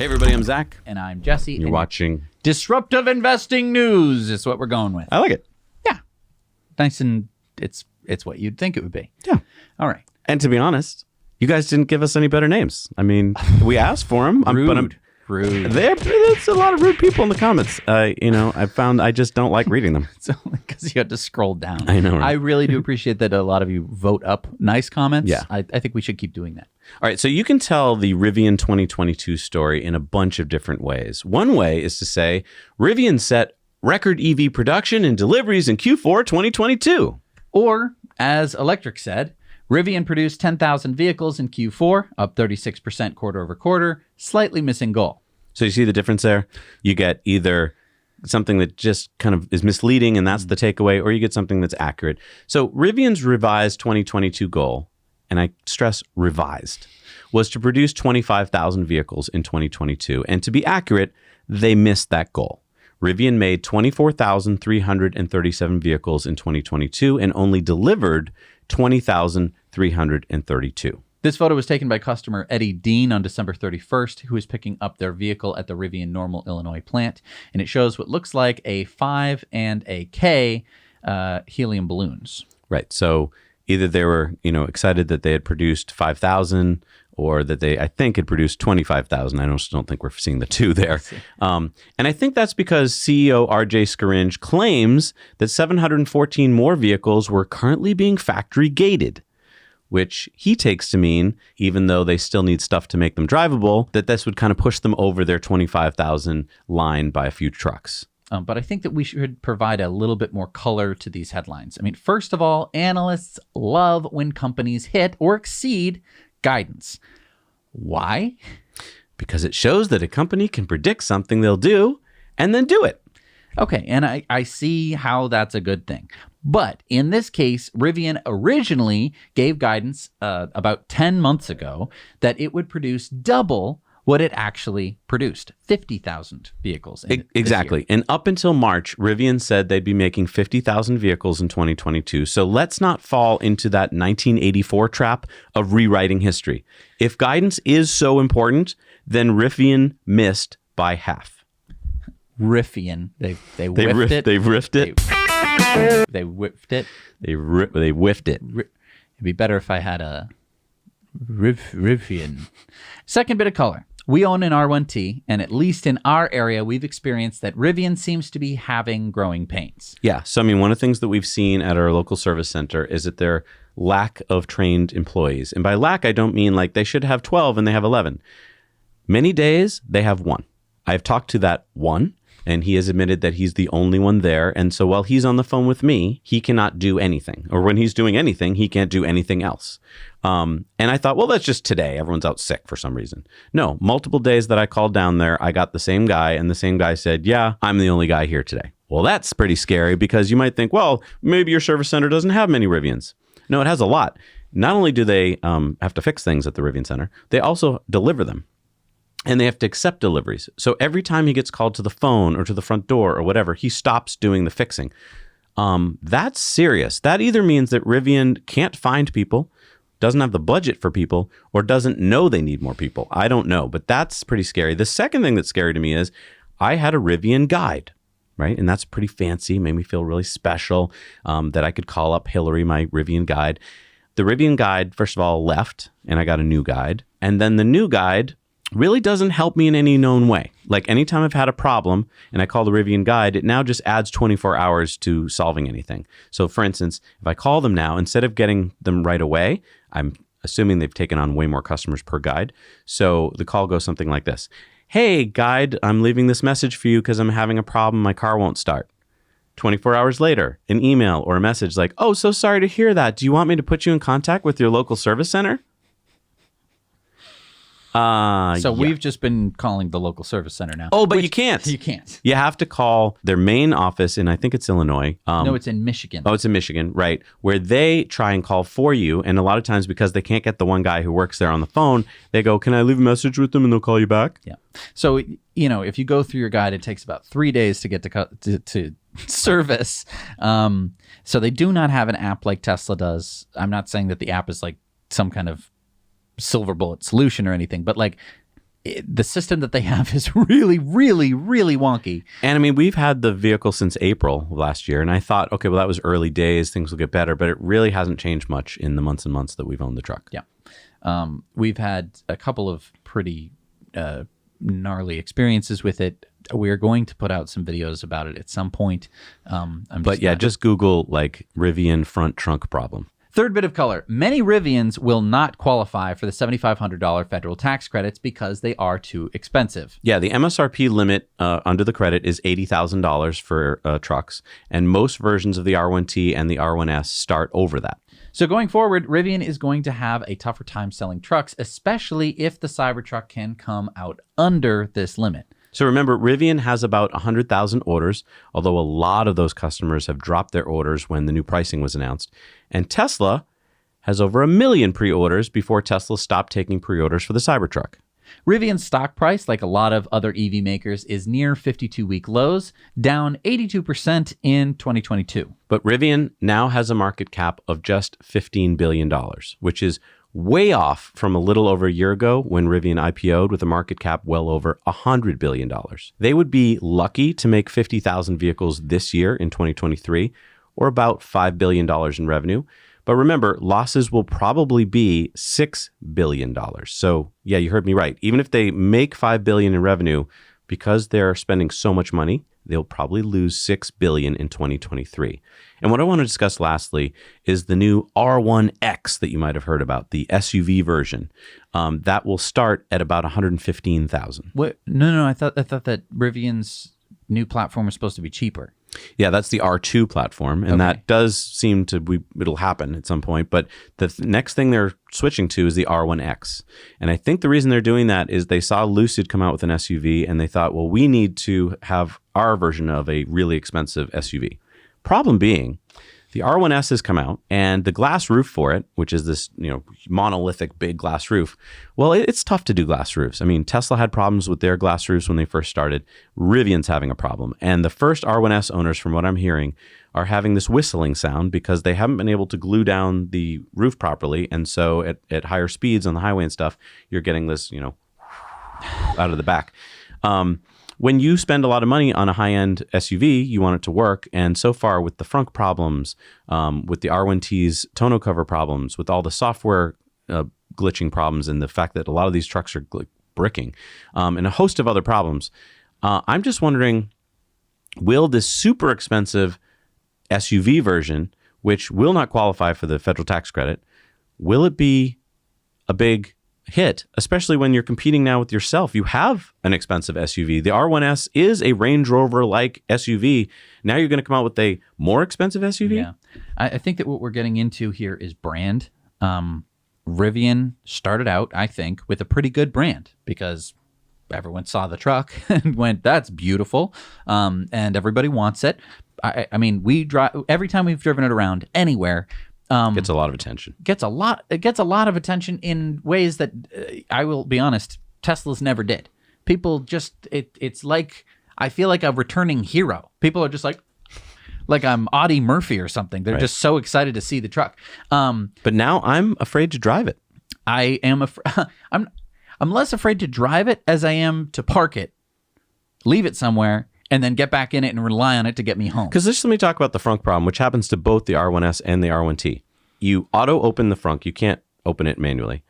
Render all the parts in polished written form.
Hey everybody, I'm Zach. And I'm Jesse. You're watching Disruptive Investing News is what we're going with. I like it. Yeah. Nice, and it's what you'd think it would be. Yeah. All right. And to be honest, you guys didn't give us any better names. I mean, we asked for them. Rude. There's a lot of rude people in the comments. I found I just don't like reading them. It's only because you had to scroll down. I know, right? I really do appreciate that a lot of you vote up nice comments. Yeah. I think we should keep doing that. All right, so you can tell the Rivian 2022 story in a bunch of different ways. One way is to say Rivian set record EV production and deliveries in Q4 2022. Or, as Electric said, Rivian produced 10,000 vehicles in Q4, up 36% quarter over quarter, slightly missing goal. So you see the difference there? You get either something that just kind of is misleading and that's the takeaway, or you get something that's accurate. So Rivian's revised 2022 goal, and I stress revised, was to produce 25,000 vehicles in 2022. And to be accurate, they missed that goal. Rivian made 24,337 vehicles in 2022 and only delivered 20,332. This photo was taken by customer Eddie Dean on December 31st, who is picking up their vehicle at the Rivian Normal, Illinois plant. And it shows what looks like a 5 and a K helium balloons. Right. So either they were, excited that they had produced 5,000 or that they, I think, had produced 25,000. I don't think we're seeing the two there. And I think that's because CEO RJ Scaringe claims that 714 more vehicles were currently being factory gated, which he takes to mean, even though they still need stuff to make them drivable, that this would kind of push them over their 25,000 line by a few trucks. But I think that we should provide a little bit more color to these headlines. I mean, first of all, analysts love when companies hit or exceed guidance. Why? Because it shows that a company can predict something they'll do and then do it. Okay, and I see how that's a good thing. But in this case, Rivian originally gave guidance about 10 months ago that it would produce double what it actually produced, 50,000 vehicles. Exactly. And up until March, Rivian said they'd be making 50,000 vehicles in 2022. So let's not fall into that 1984 trap of rewriting history. If guidance is so important, then Rivian missed by half. Rivian. They whiffed it. They riffed it. They whiffed it. They whiffed it. It'd be better if I had a Rivian. Second bit of color. We own an R1T, and at least in our area, we've experienced that Rivian seems to be having growing pains. Yeah. So, I mean, one of the things that we've seen at our local service center is that their lack of trained employees. And by lack, I don't mean like they should have 12 and they have 11. Many days, they have one. I've talked to that one, and he has admitted that he's the only one there. And so while he's on the phone with me, he cannot do anything. Or when he's doing anything, he can't do anything else. And I thought, well, that's just today. Everyone's out sick for some reason. No, multiple days that I called down there, I got the same guy, and the same guy said, yeah, I'm the only guy here today. Well, that's pretty scary because you might think, well, maybe your service center doesn't have many Rivians. No, it has a lot. Not only do they have to fix things at the Rivian Center, they also deliver them. And they have to accept deliveries. So every time he gets called to the phone or to the front door or whatever, he stops doing the fixing. That's serious. That either means that Rivian can't find people, doesn't have the budget for people, or doesn't know they need more people. I don't know, but that's pretty scary. The second thing that's scary to me is I had a Rivian guide, right? And that's pretty fancy, made me feel really special that I could call up Hillary, my Rivian guide. The Rivian guide, first of all, left, and I got a new guide. And then the new guide really doesn't help me in any known way. Like anytime I've had a problem and I call the Rivian guide, it now just adds 24 hours to solving anything. So for instance, if I call them now, instead of getting them right away, I'm assuming they've taken on way more customers per guide. So the call goes something like this. Hey, guide, I'm leaving this message for you because I'm having a problem. My car won't start. 24 hours later, an email or a message like, oh, so sorry to hear that. Do you want me to put you in contact with your local service center? We've just been calling the local service center now. Oh, but you can't. You can't. You have to call their main office in, I think it's Illinois. No, it's in Michigan. Oh, it's in Michigan, right, where they try and call for you. And a lot of times because they can't get the one guy who works there on the phone, they go, can I leave a message with them and they'll call you back? Yeah. So, if you go through your guide, it takes about 3 days to get to service. So they do not have an app like Tesla does. I'm not saying that the app is like some kind of silver bullet solution or anything, but like the system that they have is really, really, really wonky. And I mean, we've had the vehicle since April of last year, and I thought, okay, well, that was early days. Things will get better, but it really hasn't changed much in the months and months that we've owned the truck. Yeah. We've had a couple of pretty gnarly experiences with it. We're going to put out some videos about it at some point. Just Google like Rivian front trunk problem. Third bit of color. Many Rivians will not qualify for the $7,500 federal tax credits because they are too expensive. Yeah, the MSRP limit under the credit is $80,000 for trucks, and most versions of the R1T and the R1S start over that. So going forward, Rivian is going to have a tougher time selling trucks, especially if the Cybertruck can come out under this limit. So remember, Rivian has about 100,000 orders, although a lot of those customers have dropped their orders when the new pricing was announced. And Tesla has over 1 million pre-orders before Tesla stopped taking pre-orders for the Cybertruck. Rivian's stock price, like a lot of other EV makers, is near 52-week lows, down 82% in 2022. But Rivian now has a market cap of just $15 billion, which is way off from a little over a year ago when Rivian IPO'd with a market cap well over $100 billion. They would be lucky to make 50,000 vehicles this year in 2023, or about $5 billion in revenue. But remember, losses will probably be $6 billion. So yeah, you heard me right. Even if they make $5 billion in revenue, because they're spending so much money, they'll probably lose $6 billion in 2023. And what I want to discuss lastly is the new R1X that you might have heard about, the SUV version. That will start at about $115,000. What? No. I thought that Rivian's new platform was supposed to be cheaper. Yeah, that's the R2 platform, and that does seem to it'll happen at some point. But the next thing they're switching to is the R1X, and I think the reason they're doing that is they saw Lucid come out with an SUV, and they thought, well, we need to have our version of a really expensive SUV. Problem being, the R1S has come out, and the glass roof for it, which is this monolithic big glass roof, well, it's tough to do glass roofs. I mean, Tesla had problems with their glass roofs when they first started. Rivian's having a problem. And the first R1S owners, from what I'm hearing, are having this whistling sound because they haven't been able to glue down the roof properly. And so at higher speeds on the highway and stuff, you're getting this, out of the back. When you spend a lot of money on a high-end SUV, you want it to work. And so far with the frunk problems, with the R1T's tonneau cover problems, with all the software glitching problems and the fact that a lot of these trucks are bricking, and a host of other problems, I'm just wondering, will this super expensive SUV version, which will not qualify for the federal tax credit, will it be a big hit, especially when you're competing now with yourself? You have an expensive SUV. The R1S is a Range Rover-like SUV. Now you're going to come out with a more expensive SUV? Yeah. I think that what we're getting into here is brand. Rivian started out, I think, with a pretty good brand because everyone saw the truck and went, that's beautiful, and everybody wants it. I mean, we drive every time we've driven it around anywhere. Gets a lot of attention. It gets a lot of attention in ways that I will be honest, Tesla's never did. People just it's like I feel like a returning hero. People are just like I'm Audie Murphy or something. They're just so excited to see the truck. But now I'm afraid to drive it. I am I'm less afraid to drive it as I am to park it, leave it somewhere, and then get back in it and rely on it to get me home. Because just let me talk about the frunk problem, which happens to both the R1S and the R1T. You auto-open the frunk. You can't open it manually.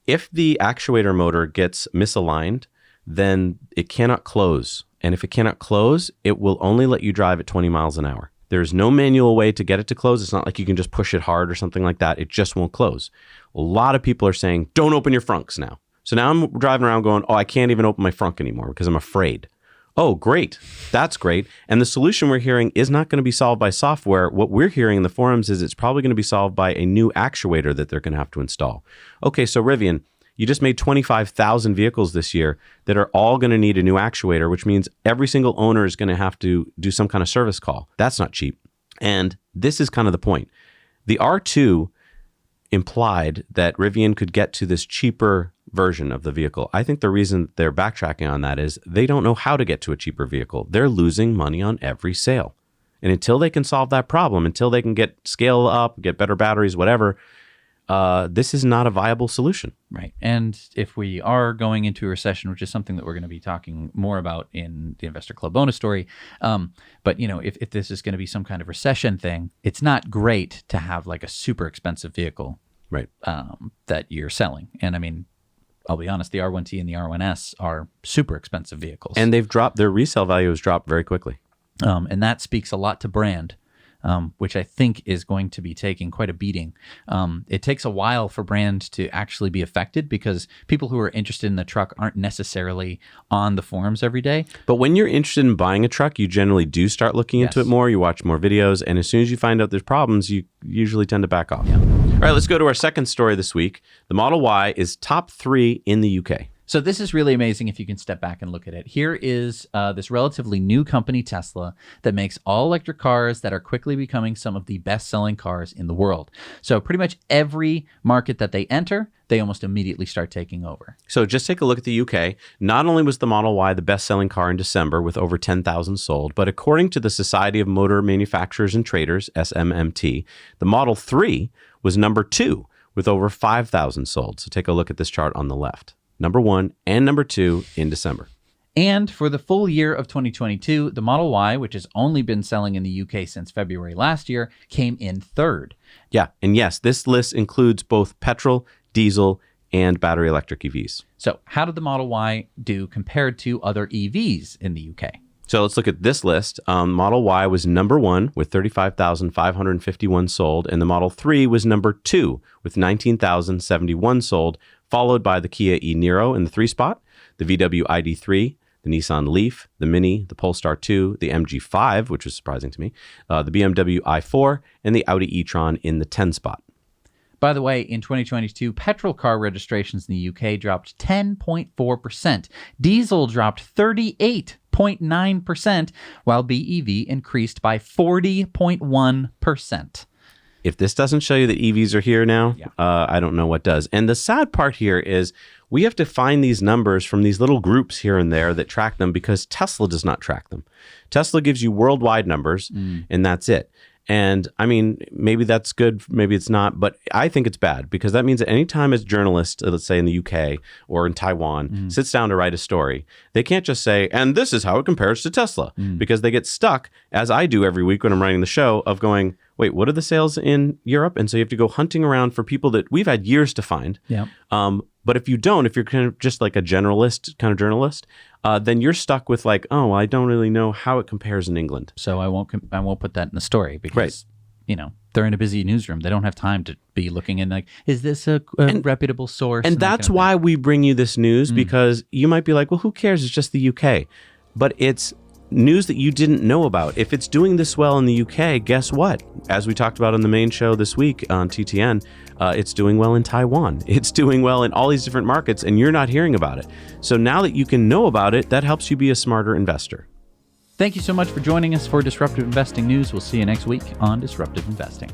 If the actuator motor gets misaligned, then it cannot close. And if it cannot close, it will only let you drive at 20 miles an hour. There's no manual way to get it to close. It's not like you can just push it hard or something like that. It just won't close. A lot of people are saying, don't open your frunks now. So now I'm driving around going, I can't even open my frunk anymore because I'm afraid. Oh, great. That's great. And the solution we're hearing is not going to be solved by software. What we're hearing in the forums is it's probably going to be solved by a new actuator that they're going to have to install. Okay, so Rivian, you just made 25,000 vehicles this year that are all going to need a new actuator, which means every single owner is going to have to do some kind of service call. That's not cheap. And this is kind of the point. The R2 implied that Rivian could get to this cheaper version of the vehicle. I think the reason they're backtracking on that is they don't know how to get to a cheaper vehicle. They're losing money on every sale. And until they can solve that problem, until they can get scale up, get better batteries, whatever, this is not a viable solution. Right. And if we are going into a recession, which is something that we're going to be talking more about in the Investor Club bonus story, but if this is going to be some kind of recession thing, it's not great to have like a super expensive vehicle, Right. that you're selling. And I mean, I'll be honest, the R1T and the R1S are super expensive vehicles. And their resale value has dropped very quickly. And that speaks a lot to brand, which I think is going to be taking quite a beating. It takes a while for brand to actually be affected because people who are interested in the truck aren't necessarily on the forums every day. But when you're interested in buying a truck, you generally do start looking into it more. You watch more videos. And as soon as you find out there's problems, you usually tend to back off. Yeah. All right, let's go to our second story this week. The Model Y is top 3 in the UK. So this is really amazing if you can step back and look at it. Here is this relatively new company, Tesla, that makes all-electric cars that are quickly becoming some of the best-selling cars in the world. So pretty much every market that they enter, they almost immediately start taking over. So just take a look at the UK. Not only was the Model Y the best-selling car in December with over 10,000 sold, but according to the Society of Motor Manufacturers and Traders, SMMT, the Model 3 was number 2 with over 5,000 sold. So take a look at this chart on the left. Number 1 and number 2 in December. And for the full year of 2022, the Model Y, which has only been selling in the UK since February last year, came in 3rd. Yeah, and yes, this list includes both petrol, diesel, and battery electric EVs. So how did the Model Y do compared to other EVs in the UK? So let's look at this list. Model Y was number 1 with 35,551 sold, and the Model 3 was number 2 with 19,071 sold, followed by the Kia e-Niro in the 3 spot, the VW ID3, the Nissan Leaf, the Mini, the Polestar 2, the MG5, which was surprising to me, the BMW i4, and the Audi e-tron in the 10 spot. By the way, in 2022, petrol car registrations in the UK dropped 10.4%. Diesel dropped 38.9%, while BEV increased by 40.1%. If this doesn't show you that EVs are here now, I don't know what does. And the sad part here is we have to find these numbers from these little groups here and there that track them because Tesla does not track them. Tesla gives you worldwide numbers, and that's it. And I mean, maybe that's good, maybe it's not, but I think it's bad because that means that anytime a journalist, let's say in the UK or in Taiwan, sits down to write a story, they can't just say, and this is how it compares to Tesla, because they get stuck, as I do every week when I'm writing the show, of going, wait, what are the sales in Europe? And so you have to go hunting around for people that we've had years to find. Yeah. But if you don't, if you're kind of just like a generalist kind of journalist, then you're stuck with like, oh, I don't really know how it compares in England. So I won't put that in the story because, they're in a busy newsroom. They don't have time to be looking in like, is this a reputable source? And that's why we bring you this news because you might be like, well, who cares? It's just the UK. But it's news that you didn't know about. If it's doing this well in the UK, guess what? As we talked about on the main show this week on TTN, it's doing well in Taiwan. It's doing well in all these different markets, and you're not hearing about it. So now that you can know about it, that helps you be a smarter investor. Thank you so much for joining us for Disruptive Investing News. We'll see you next week on Disruptive Investing.